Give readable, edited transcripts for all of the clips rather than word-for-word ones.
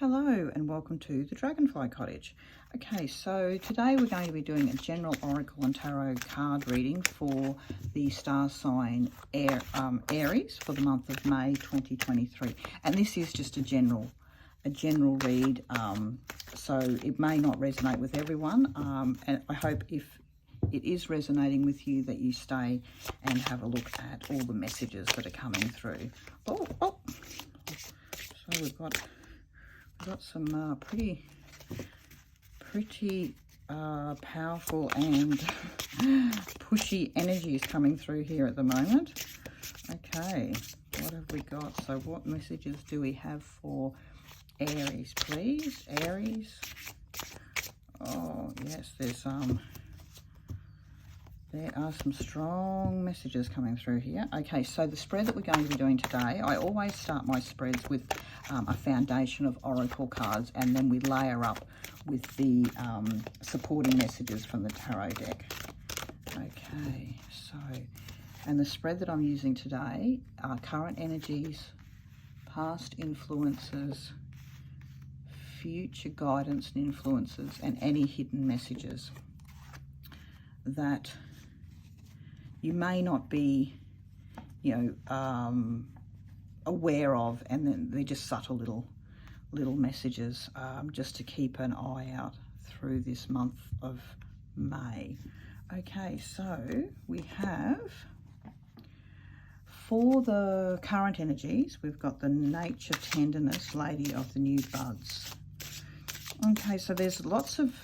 Hello and welcome to the Dragonfly Cottage. Okay, so today we're going to be doing a general oracle and tarot card reading for the star sign Aries for the month of May 2023. And this is just a general read, so it may not resonate with everyone. And I hope if it is resonating with you that you stay and have a look at all the messages that are coming through. So we've got some pretty powerful and pushy energies coming through here at the moment. Okay, what have we got? So what messages do we have for Aries, please? Aries. Oh yes, there are some strong messages coming through here. Okay, so the spread that we're going to be doing today, I always start my spreads with a foundation of oracle cards, and then we layer up with the supporting messages from the tarot deck. Okay, so, and the spread that I'm using today are current energies, past influences, future guidance and influences, and any hidden messages that you may not be, aware of, and then they're just subtle little messages, just to keep an eye out through this month of May. Okay, so we have, for the current energies, we've got the nature, tenderness, lady of the new buds. Okay, so there's lots of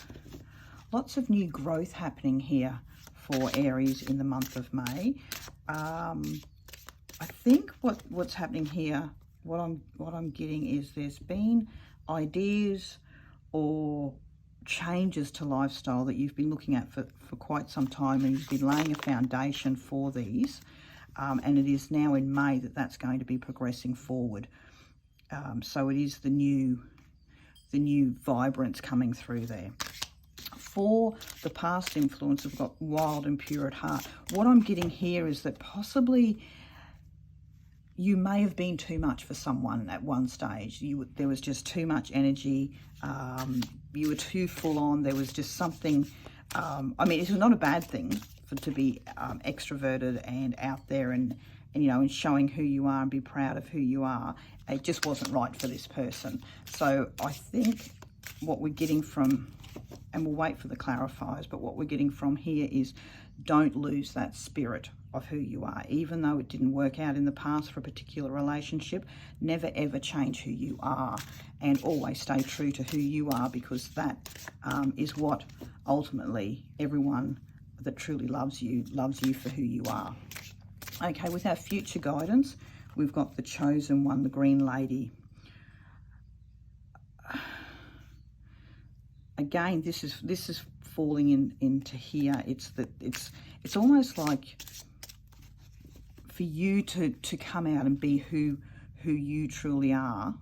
new growth happening here for Aries in the month of May. I think what's happening here, what I'm getting is there's been ideas or changes to lifestyle that you've been looking at for quite some time, and you've been laying a foundation for these, and it is now in May that's going to be progressing forward. So it is the new vibrance coming through there. For the past influence, we've got wild and pure at heart. What I'm getting here is that possibly you may have been too much for someone at one stage. There was just too much energy. You were too full on. There was just something. I mean, it's not a bad thing to be extroverted and out there and and showing who you are and be proud of who you are. It just wasn't right for this person. So I think what we're getting from, and we'll wait for the clarifiers, but what we're getting from here is don't lose that spirit of who you are. Even though it didn't work out in the past for a particular relationship, never ever change who you are, and always stay true to who you are, because that is what ultimately everyone that truly loves you for who you are. Okay, with our future guidance, we've got the chosen one, the green lady. Again, this is falling into here. It's almost like for you to come out and be who you truly are.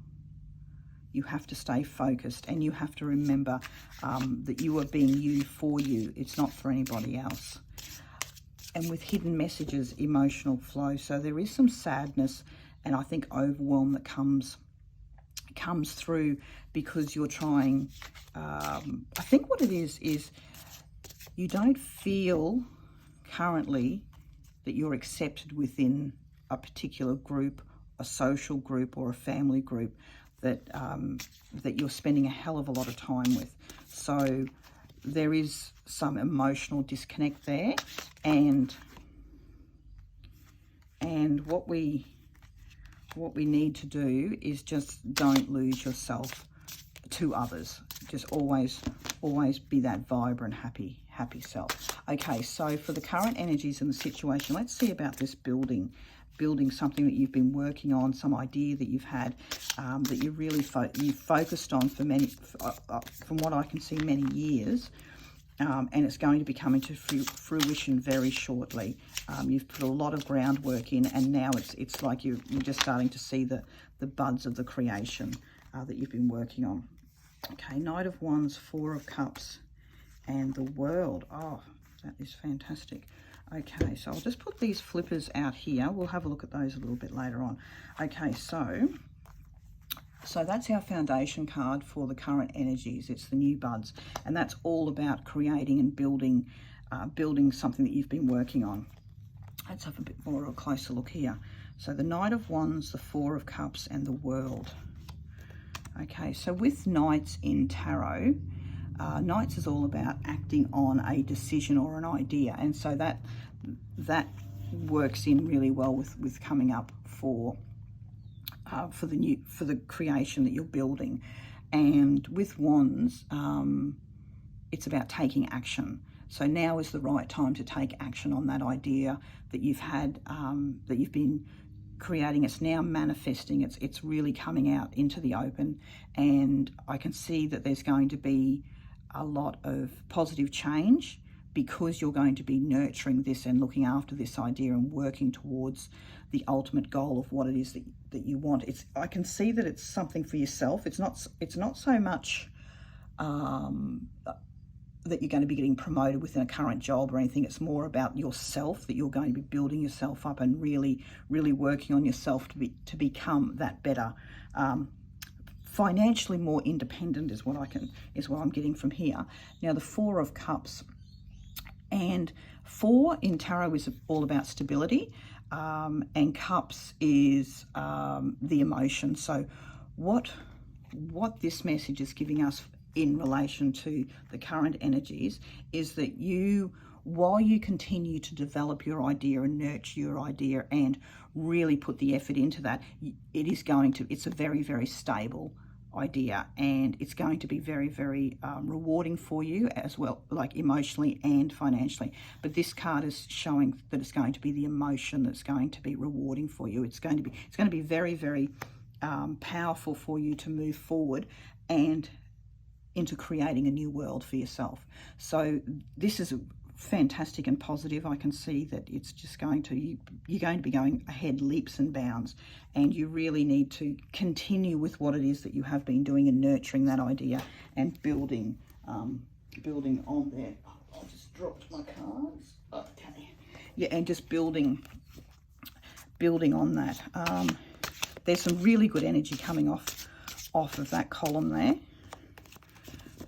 You have to stay focused, and you have to remember that you are being you for you. It's not for anybody else. And with hidden messages, emotional flow. So there is some sadness and I think overwhelm that comes through because you're trying. I think what it is you don't feel currently that you're accepted within a particular group, a social group or a family group that you're spending a hell of a lot of time with. So there is some emotional disconnect there, and what we need to do is just don't lose yourself to others. Just always be that vibrant, happy self. Okay, so for the current energies in the situation, let's see about this building something that you've been working on, some idea that you've had, that you really you've focused on for many, from what I can see, many years. And it's going to be coming to fruition very shortly. You've put a lot of groundwork in, and now it's like you're just starting to see the buds of the creation that you've been working on. Okay, Knight of Wands, Four of Cups, and the World. Oh, that is fantastic. Okay, so I'll just put these flippers out here. We'll have a look at those a little bit later on. Okay, so So that's our foundation card for the current energies. It's the new buds, and that's all about creating and building something that you've been working on. Let's have a bit more of a closer look here. So the Knight of Wands, the Four of Cups, and the World. Okay, so with Knights in tarot, Knights is all about acting on a decision or an idea, and so that works in really well with coming up for the creation that you're building. And with Wands, it's about taking action. So now is the right time to take action on that idea that you've had, that you've been creating. It's now manifesting. It's really coming out into the open, and I can see that there's going to be a lot of positive change because you're going to be nurturing this and looking after this idea and working towards the ultimate goal of what it is that you want. I can see that it's something for yourself. It's not so much that you're going to be getting promoted within a current job or anything. It's more about yourself, that you're going to be building yourself up and really working on yourself to become that better, financially more independent is what I'm getting from here. Now the Four of Cups, and 4 in tarot is all about stability, and Cups is the emotion. So what this message is giving us in relation to the current energies is that while you continue to develop your idea and nurture your idea and really put the effort into that, it's a very, very stable idea, and it's going to be very, very rewarding for you as well, like emotionally and financially. But this card is showing that it's going to be the emotion that's going to be rewarding for you. It's going to be very, very powerful for you to move forward and into creating a new world for yourself. So this is fantastic and positive. I can see that it's just you're going to be going ahead leaps and bounds, and you really need to continue with what it is that you have been doing and nurturing that idea and building on there. I just dropped my cards. Okay. Yeah, and just building on that. There's some really good energy coming off of that column there.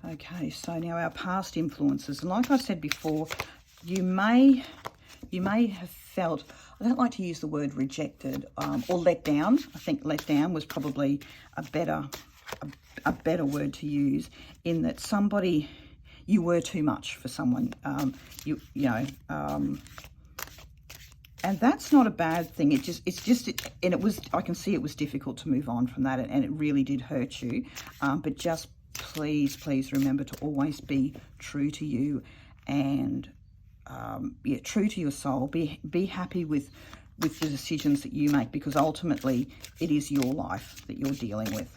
Okay, so now our past influences, and like I said before, you may have felt, I don't like to use the word rejected or let down. I think let down was probably a better word to use, in that you were too much for someone, and that's not a bad thing. I can see it was difficult to move on from that, and it really did hurt you, but just please remember to always be true to you, and true to your soul. Be happy with the decisions that you make, because ultimately it is your life that you're dealing with.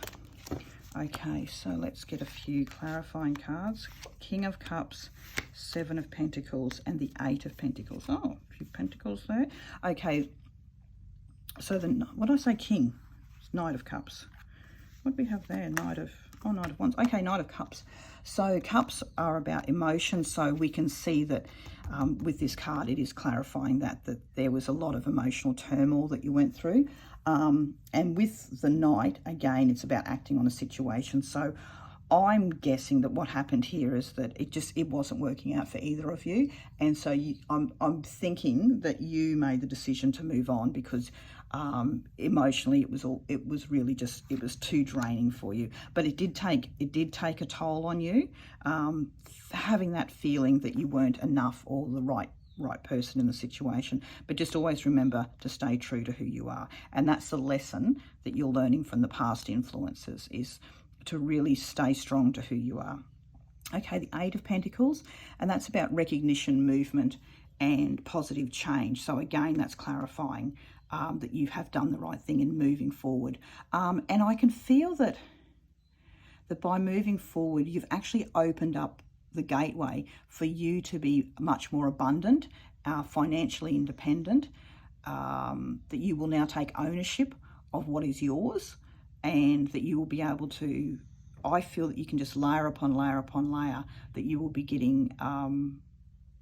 Okay, so let's get a few clarifying cards. King of Cups, 7 of Pentacles, and the 8 of Pentacles. Oh, a few pentacles there. Okay, so what did I say? King. It's Knight of Cups. What do we have there? Knight of Wands. Okay, Knight of Cups. So cups are about emotion, so we can see that with this card it is clarifying that there was a lot of emotional turmoil that you went through, and with the Knight, again, it's about acting on a situation. So I'm guessing that what happened here is that it wasn't working out for either of you, and so I'm thinking that you made the decision to move on because emotionally it was really just, it was too draining for you. But it did take a toll on you, having that feeling that you weren't enough or the right person in the situation. But just always remember to stay true to who you are, and that's the lesson that you're learning from the past influences, is to really stay strong to who you are. Okay, the 8 of Pentacles, and that's about recognition, movement, and positive change. So again, that's clarifying that you have done the right thing in moving forward. And I can feel that by moving forward, you've actually opened up the gateway for you to be much more abundant, financially independent, that you will now take ownership of what is yours, and that you will be able to, I feel that you can just layer upon layer upon layer, that you will be getting,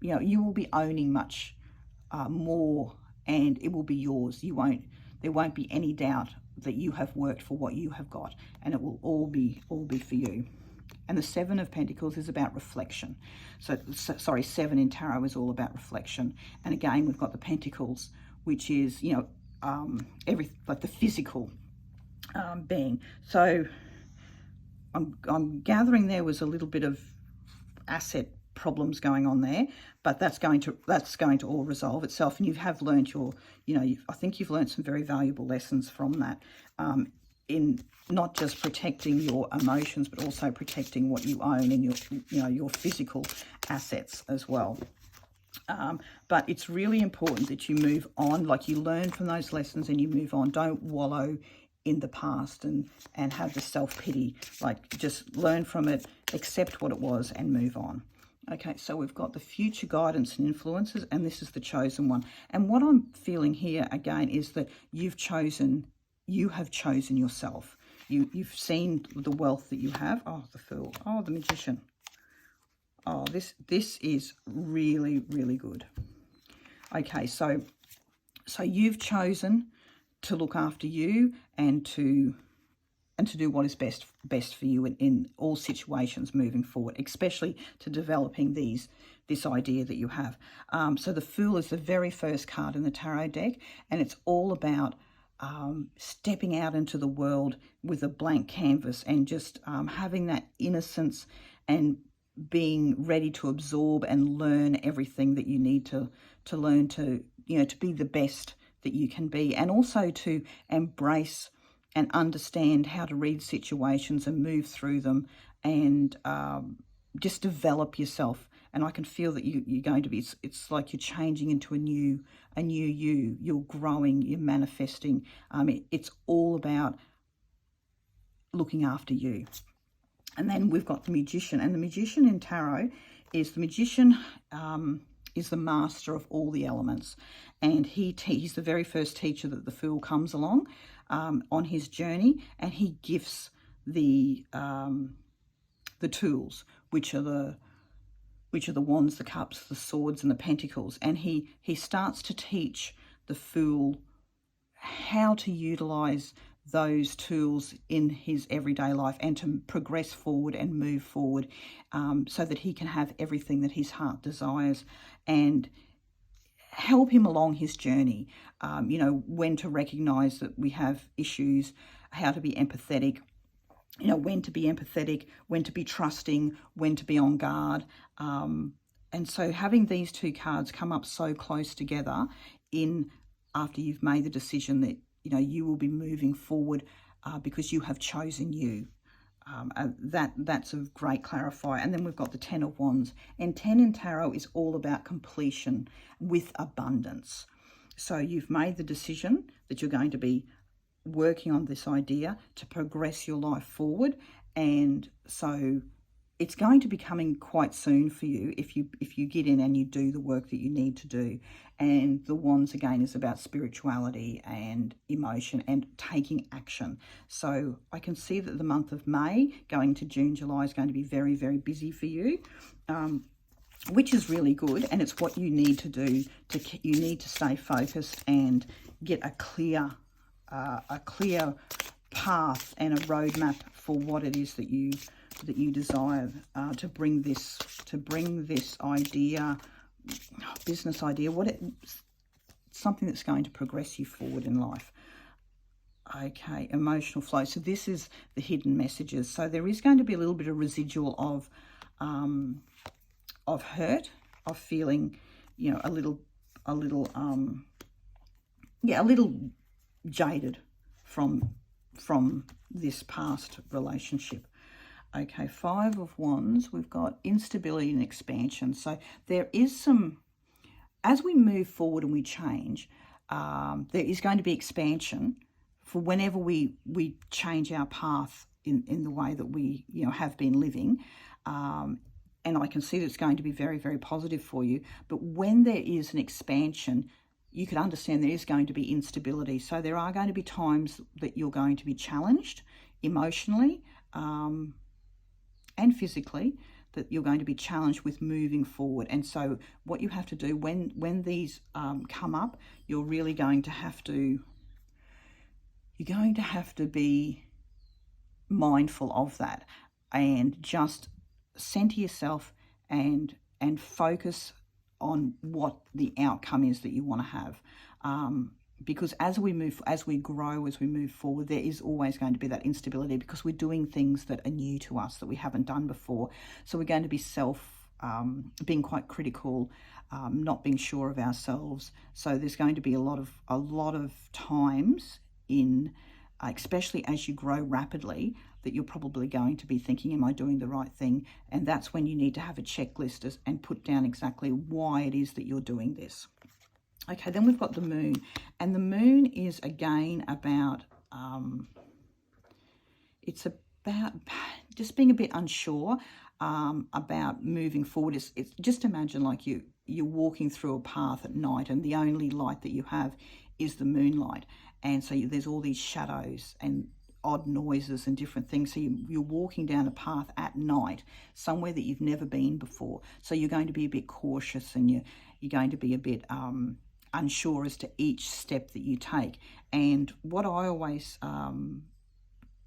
you will be owning much more, and it will be yours. There won't be any doubt that you have worked for, what you have got, and it will all be for you. And the Seven of Pentacles is about reflection. So sorry, 7 in tarot is all about reflection. And again, we've got the Pentacles, which is, you know, like the physical being. So I'm gathering there was a little bit of asset problems going on there, but that's going to all resolve itself. And you have learned your, you know, I think you've learned some very valuable lessons from that, in not just protecting your emotions, but also protecting what you own and your, you know, your physical assets as well. But it's really important that you move on, like you learn from those lessons and you move on. Don't wallow in the past and have the self-pity. Like, just learn from it, accept what it was, and move on. Okay, so we've got the future guidance and influences, and this is the chosen one. And what I'm feeling here again is that you have chosen yourself. You've seen the wealth that you have. Oh, the Fool. Oh, the Magician. Oh, this is really, really good. Okay, so you've chosen to look after you and to do what is best for you in all situations moving forward, especially to developing this idea that you have. So the Fool is the very first card in the tarot deck, and it's all about stepping out into the world with a blank canvas and just having that innocence and being ready to absorb and learn everything that you need to learn to, you know, to be the best that you can be, and also to embrace and understand how to read situations and move through them, and just develop yourself. And I can feel that you're going to be, it's like you're changing into a new you. You're growing, you're manifesting. It's all about looking after you. And then we've got the Magician, and the Magician in tarot is, the Magician is the master of all the elements, and he's the very first teacher that the Fool comes along on his journey, and he gifts the tools, which are the wands, the cups, the swords, and the pentacles, and he starts to teach the Fool how to utilize those tools in his everyday life and to progress forward and move forward, so that he can have everything that his heart desires, and help him along his journey. You know, when to recognize that we have issues, how to be empathetic, you know, when to be empathetic, when to be trusting, when to be on guard. And so having these two cards come up so close together after you've made the decision that, you know, you will be moving forward because you have chosen you. That's a great clarifier. And then we've got the 10 of Wands, and 10 in tarot is all about completion with abundance. So you've made the decision that you're going to be working on this idea to progress your life forward, and so it's going to be coming quite soon for you if you get in and you do the work that you need to do. And the Wands again is about spirituality and emotion and taking action. So I can see that the month of May going to June, July is going to be very, very busy for you, which is really good. And it's what you need to do. You need to stay focused and get a clear path and a roadmap for what it is that you desire to bring this idea, business idea, something that's going to progress you forward in life. Okay, emotional flow. So this is the hidden messages. So there is going to be a little bit of residual of hurt, of feeling, you know, a little jaded from this past relationship. Okay, 5 of Wands, we've got instability and expansion. So there is some, as we move forward and we change, there is going to be expansion for whenever we change our path in the way that we, you know, have been living. And I can see that it's going to be very, very positive for you. But when there is an expansion, you can understand there is going to be instability. So there are going to be times that you're going to be challenged emotionally, and physically, that you're going to be challenged with moving forward. And so what you have to do when these come up, you're really going to have to you're going to have to be mindful of that and just center yourself and focus on what the outcome is that you want to have. Because as we grow, as we move forward, there is always going to be that instability because we're doing things that are new to us that we haven't done before. So we're going to be being quite critical, not being sure of ourselves. So there's going to be a lot of times especially as you grow rapidly, that you're probably going to be thinking, am I doing the right thing? And that's when you need to have a checklist and put down exactly why it is that you're doing this. Okay, then we've got the moon. And the moon is, again, about, it's about just being a bit unsure about moving forward. It's just imagine like you're walking through a path at night and the only light that you have is the moonlight. And so there's all these shadows and odd noises and different things. So you're walking down a path at night, somewhere that you've never been before. So you're going to be a bit cautious and you're going to be a bit unsure as to each step that you take. And what I always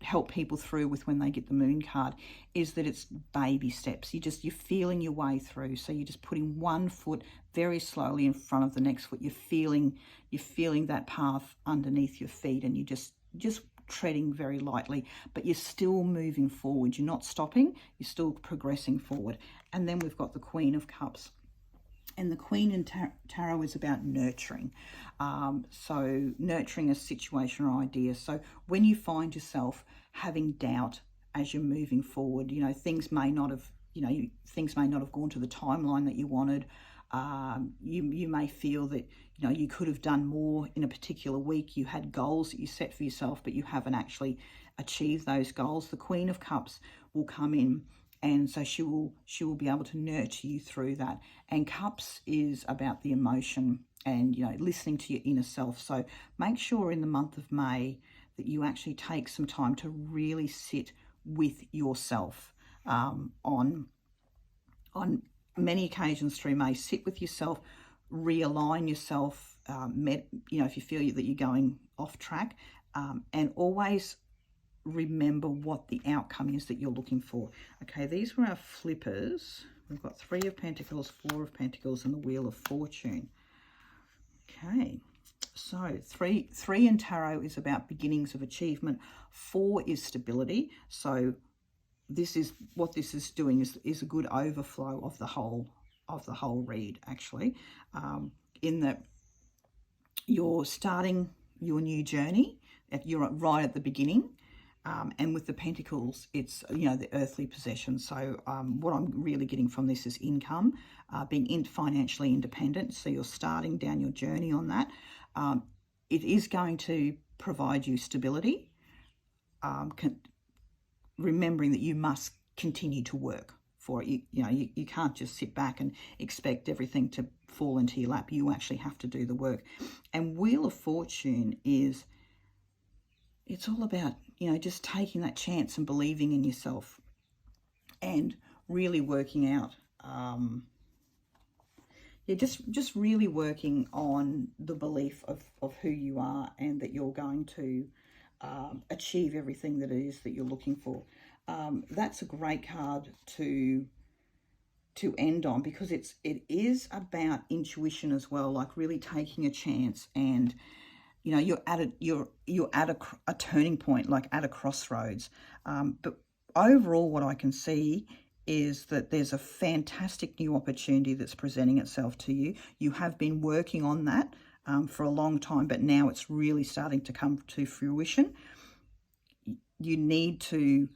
help people through with when they get the moon card is that it's baby steps. You're feeling your way through. So you're just putting one foot very slowly in front of the next foot. You're feeling that path underneath your feet, and you just treading very lightly, but you're still moving forward. You're not stopping, you're still progressing forward. And then we've got the Queen of Cups. And the Queen in Tarot is about nurturing. So nurturing a situation or idea. So when you find yourself having doubt as you're moving forward, things may not have gone to the timeline that you wanted. You may feel that, you could have done more in a particular week. You had goals that you set for yourself, but you haven't actually achieved those goals. The Queen of Cups will come in, and so she will be able to nurture you through that. And Cups is about the emotion and, listening to your inner self. So make sure in the month of May that you actually take some time to really sit with yourself. On many occasions through May, sit with yourself, realign yourself, if you feel that you're going off track, and always remember what the outcome is that you're looking for. Okay, these were our flippers. We've got 3 of Pentacles, 4 of Pentacles, and the Wheel of Fortune. Okay, so 3 in Tarot is about beginnings of achievement. 4 is stability. So this is what this is doing is a good overflow of the whole read, actually, in that you're starting your new journey. You're right at the beginning. And with the Pentacles, it's, the earthly possessions. So what I'm really getting from this is income, being financially independent. So you're starting down your journey on that. It is going to provide you stability, remembering that you must continue to work for it. You can't just sit back and expect everything to fall into your lap. You actually have to do the work. And Wheel of Fortune it's all about, just taking that chance and believing in yourself and really working out, just really working on the belief of who you are and that you're going to achieve everything that it is that you're looking for. That's a great card to end on, because it is about intuition as well, like really taking a chance. And you're at a turning point, like at a crossroads. But overall, what I can see is that there's a fantastic new opportunity that's presenting itself to you. You have been working on that for a long time, but now it's really starting to come to fruition. You need to,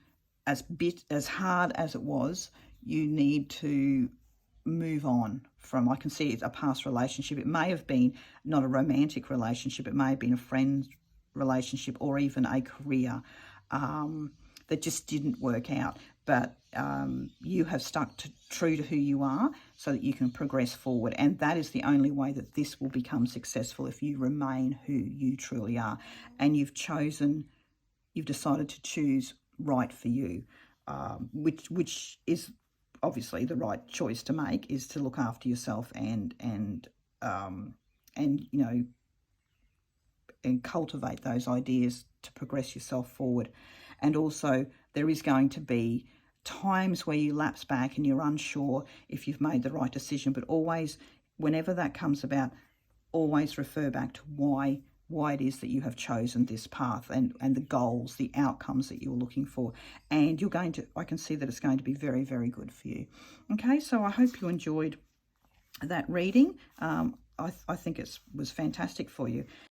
as hard as it was, you need to move on from, I can see it's a past relationship. It may have been not a romantic relationship. It may have been a friend relationship or even a career that just didn't work out. But you have stuck true to who you are so that you can progress forward. And that is the only way that this will become successful, if you remain who you truly are. And you've decided to choose right for you, which is obviously the right choice to make, is to look after yourself and cultivate those ideas to progress yourself forward. And also there is going to be times where you lapse back and you're unsure if you've made the right decision, but always, whenever that comes about, always refer back to why it is that you have chosen this path, and the goals, the outcomes that you're looking for. And you're going to, I can see that it's going to be very, very good for you. Okay, so I hope you enjoyed that reading. I think it was fantastic for you.